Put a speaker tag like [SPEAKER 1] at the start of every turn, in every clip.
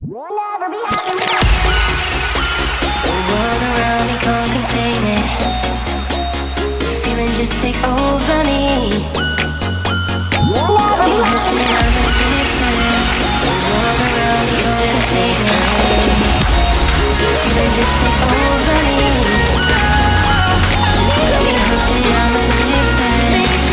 [SPEAKER 1] world around me can't contain it. The feeling just takes over me. Got me hooked and I'm addicted. The world around me can't contain it. The feeling just takes over me. Got me hooked and I'm addicted. You set me free.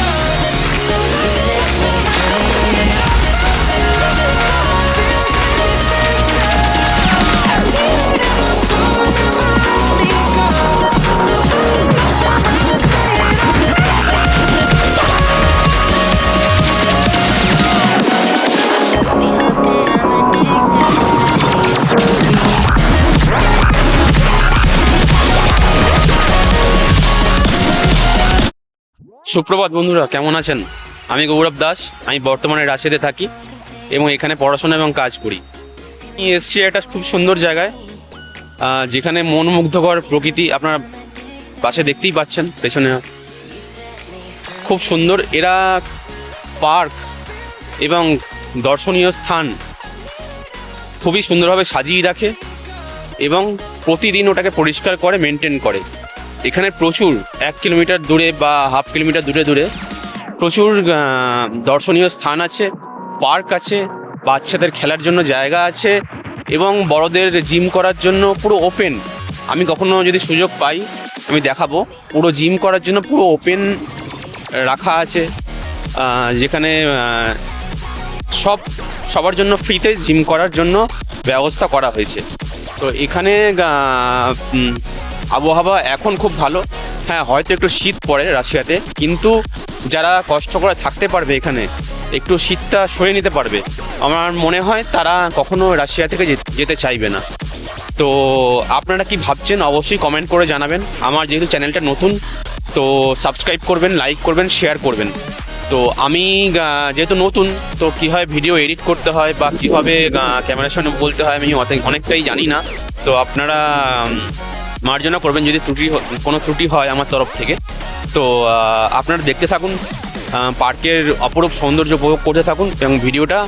[SPEAKER 2] সুপ্রভাত বন্ধুরা, কেমন আছেন? আমি গৌরব দাস। আমি বর্তমানে রাশিয়াতে থাকি এবং এখানে পড়াশোনা এবং কাজ করি। আমি এসছি একটা খুব সুন্দর জায়গায়, যেখানে মনোমুগ্ধকর প্রকৃতি আপনারা পাশে দেখতেই পাচ্ছেন, পেছনে খুব সুন্দর। এরা পার্ক এবং দর্শনীয় স্থান খুবই সুন্দরভাবে সাজিয়ে রাখে এবং প্রতিদিন ওটাকে পরিষ্কার করে, মেনটেন করে। এখানে প্রচুর 1 কিলোমিটার দূরে বা হাফ কিলোমিটার দূরে দূরে প্রচুর দর্শনীয় স্থান আছে, পার্ক আছে, বাচ্চাদের খেলার জন্য জায়গা আছে এবং বড়দের জিম করার জন্য পুরো ওপেন। আমি কখনো যদি সুযোগ পাই আমি দেখাবো, পুরো জিম করার জন্য পুরো ওপেন রাখা আছে, যেখানে সবার জন্য ফ্রিতে জিম করার জন্য ব্যবস্থা করা হয়েছে। তো এখানে আবহাওয়া এখন খুব ভালো। হ্যাঁ, হয়তো একটু শীত পড়ে রাশিয়াতে, কিন্তু যারা কষ্ট করে থাকতে পারবে এখানে, একটু শীতটা সয়ে নিতে পারবে, আমার মনে হয় তারা কখনো রাশিয়া থেকে যেতে চাইবে না। তো আপনারা কি ভাবছেন অবশ্যই কমেন্ট করে জানাবেন। আমার যেহেতু চ্যানেলটা নতুন, তো সাবস্ক্রাইব করবেন, লাইক করবেন, শেয়ার করবেন। তো আমি যেহেতু নতুন, তো কীভাবে ভিডিও এডিট করতে হয় বা কীভাবে ক্যামেরার সামনে বলতে হয় আমি অনেকটাই জানি না। তো আপনারা মার্জনা করবেন যদি কোনো ত্রুটি হয় আমার তরফ থেকে। তো আপনারা দেখতে থাকুন, পার্কের অপরূপ সৌন্দর্য উপভোগ করতে থাকুন এবং ভিডিওটা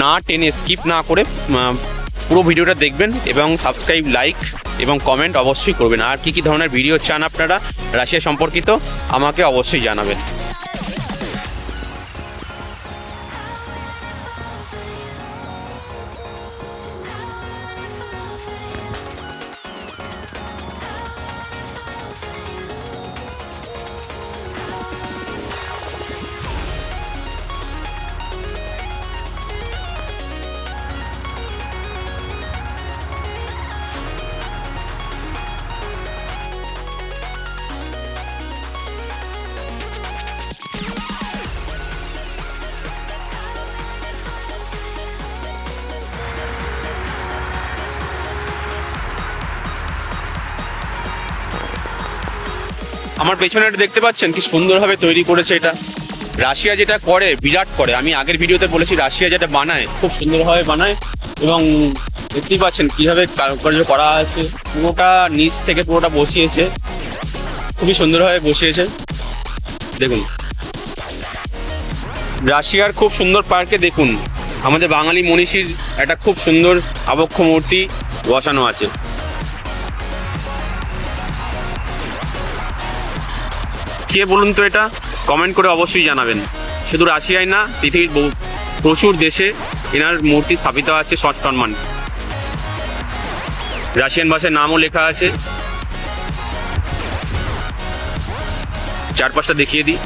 [SPEAKER 2] না টেনে স্কিপ না করে পুরো ভিডিওটা দেখবেন এবং সাবস্ক্রাইব, লাইক এবং কমেন্ট অবশ্যই করবেন। আর কী ধরনের ভিডিও চান আপনারা রাশিয়া সম্পর্কিত আমাকে অবশ্যই জানাবেন। আমার পেছনে এটা দেখতে পাচ্ছেন কি সুন্দরভাবে তৈরি করেছে। এটা রাশিয়া যেটা করে বিরাট করে। আমি আগের ভিডিওতে বলেছি রাশিয়া যেটা বানায় খুব সুন্দরভাবে বানায় এবং দেখতেই পাচ্ছেন কীভাবে কারুকার্য করা আছে। পুরোটা নিচ থেকে পুরোটা বসিয়েছে, খুবই সুন্দরভাবে বসিয়েছে। দেখুন রাশিয়ার খুব সুন্দর পার্কে দেখুন আমাদের বাঙালি মনীষীর একটা খুব সুন্দর আবক্ষ মূর্তি বসানো আছে। কে বলুন তো, এটা কমেন্ট করে অবশ্যই জানাবেন। শুধু রাশিয়ায় না, পৃথিবীর প্রচুর দেশে এনার মূর্তি স্থাপিত আছে সসম্মান। রাশিয়ান ভাষায় নামও লেখা আছে। চারপাশটা দেখিয়ে দিই।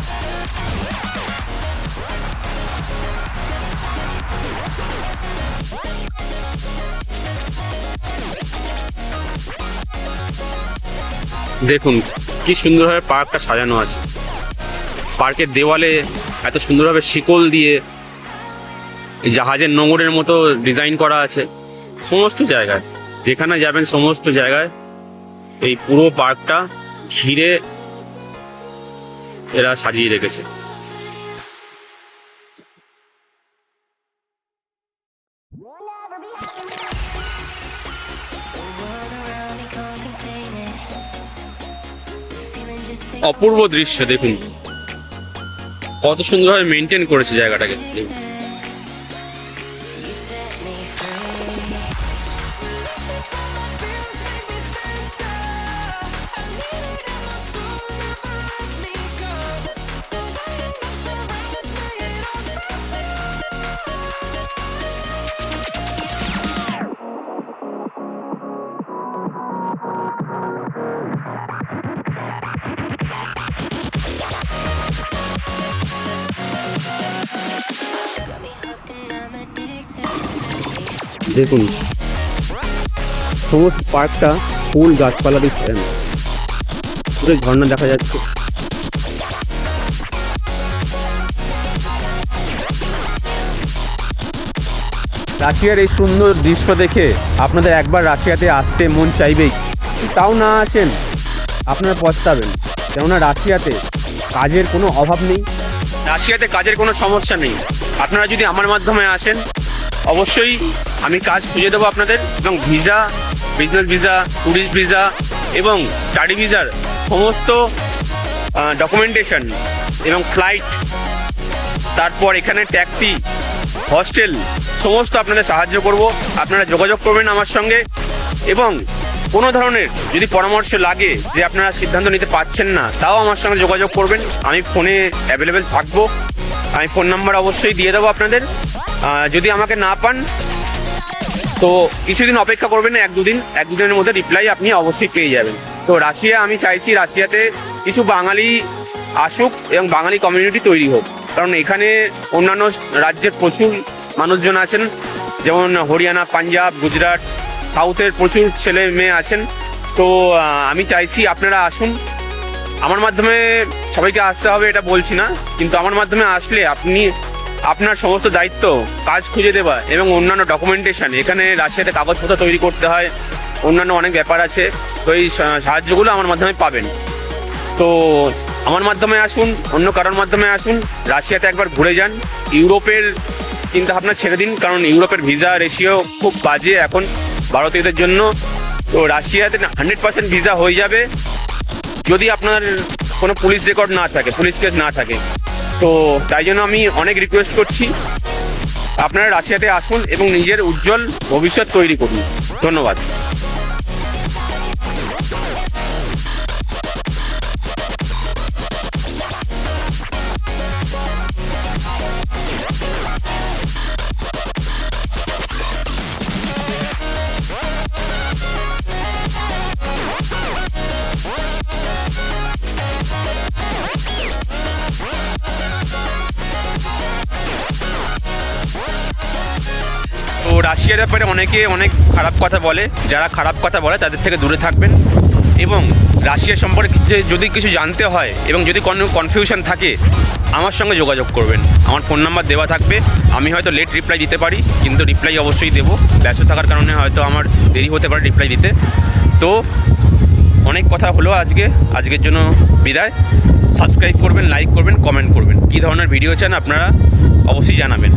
[SPEAKER 2] দেখুন কি সুন্দরভাবে পার্কটা সাজানো আছে। পার্কের দেওয়ালে এত সুন্দরভাবে শিকল দিয়ে জাহাজের নোঙরের মতো ডিজাইন করা আছে। সমস্ত জায়গায় যেখানে যাবেন সমস্ত জায়গায় এই পুরো পার্কটা ঘিরে এরা সাজিয়ে রেখেছে। অপূর্ব দৃশ্য দেখুন, কত সুন্দরভাবে মেনটেন করেছে জায়গাটাকে। দেখুন সমস্ত পার্কটা ফুল গাছপালা দিয়ে সাজানো, পুরো ঝর্ণা দেখা যাচ্ছে। রাশিয়ার এই সুন্দর দৃশ্য দেখে আপনাদের একবার রাশিয়াতে আসতে মন চাইবেই, তাও না আসেন আপনারা পস্তাবেন। কেননা রাশিয়াতে কাজের কোনো অভাব নেই, রাশিয়াতে কাজের কোনো সমস্যা নেই। আপনারা যদি আমার মাধ্যমে আসেন অবশ্যই আমি কাজ খুঁজে দেবো আপনাদের, এবং visa, business visa, tourist visa এবং স্টাডি ভিসার সমস্ত ডকুমেন্টেশন এবং ফ্লাইট, তারপর এখানে ট্যাক্সি, হস্টেল সমস্ত আপনাদের সাহায্য করব। আপনারা যোগাযোগ করবেন আমার সঙ্গে, এবং কোনো ধরনের যদি পরামর্শ লাগে যে আপনারা সিদ্ধান্ত নিতে পারছেন না, তাও আমার সঙ্গে যোগাযোগ করবেন। আমি ফোনে অ্যাভেলেবেল থাকবো, আমি ফোন নাম্বার অবশ্যই দিয়ে দেবো আপনাদের। যদি আমাকে না পান তো কিছুদিন অপেক্ষা করবেন, এক দুদিনের মধ্যে রিপ্লাই আপনি অবশ্যই পেয়ে যাবেন। তো রাশিয়া, আমি চাইছি রাশিয়াতে কিছু বাঙালি আসুক এবং বাঙালি কমিউনিটি তৈরি হোক, কারণ এখানে অন্যান্য রাজ্যের প্রচুর মানুষজন আছেন, যেমন হরিয়ানা, পাঞ্জাব, গুজরাট, সাউথের প্রচুর ছেলে মেয়ে আছেন। তো আমি চাইছি আপনারা আসুন। আমার মাধ্যমে সবাইকে আসতে হবে এটা বলছি না, কিন্তু আমার মাধ্যমে আসলে আপনি আপনার সমস্ত দায়িত্ব, কাজ খুঁজে দেওয়া এবং অন্যান্য ডকুমেন্টেশন, এখানে রাশিয়াতে কাগজপত্র তৈরি করতে হয়, অন্যান্য অনেক ব্যাপার আছে, তো এই সাহায্যগুলো আমার মাধ্যমে পাবেন। তো আমার মাধ্যমে আসুন, অন্য কারোর মাধ্যমে আসুন, রাশিয়াতে একবার ঘুরে যান। ইউরোপের চিন্তা ভাবনা ছেড়ে দিন, কারণ ইউরোপের ভিসা রেশিও খুব বাজে এখন ভারতীয়দের জন্য। তো রাশিয়াতে 100% ভিসা হয়ে যাবে যদি আপনার কোনো পুলিশ রেকর্ড না থাকে, পুলিশ কেস না থাকে। তো তাই জন্য আমি অনেক রিকোয়েস্ট করছি, আপনারা রাশিয়াতে আসুন এবং নিজের উজ্জ্বল ভবিষ্যৎ তৈরি করুন। ধন্যবাদ। তো রাশিয়ার ব্যাপারে অনেকে অনেক খারাপ কথা বলে, যারা খারাপ কথা বলে তাদের থেকে দূরে থাকবেন, এবং রাশিয়া সম্পর্কে যদি কিছু জানতে হয় এবং যদি কোনো কনফিউশন থাকে আমার সঙ্গে যোগাযোগ করবেন। আমার ফোন নাম্বার দেওয়া থাকবে। আমি হয়তো লেট রিপ্লাই দিতে পারি, কিন্তু রিপ্লাই অবশ্যই দেবো। ব্যস্ত থাকার কারণে হয়তো আমার দেরি হতে পারে রিপ্লাই দিতে। তো অনেক কথা হলো আজকের জন্য বিদায়। সাবস্ক্রাইব করবেন, লাইক করবেন, কমেন্ট করবেন, কী ধরনের ভিডিও চান আপনারা অবশ্যই জানাবেন।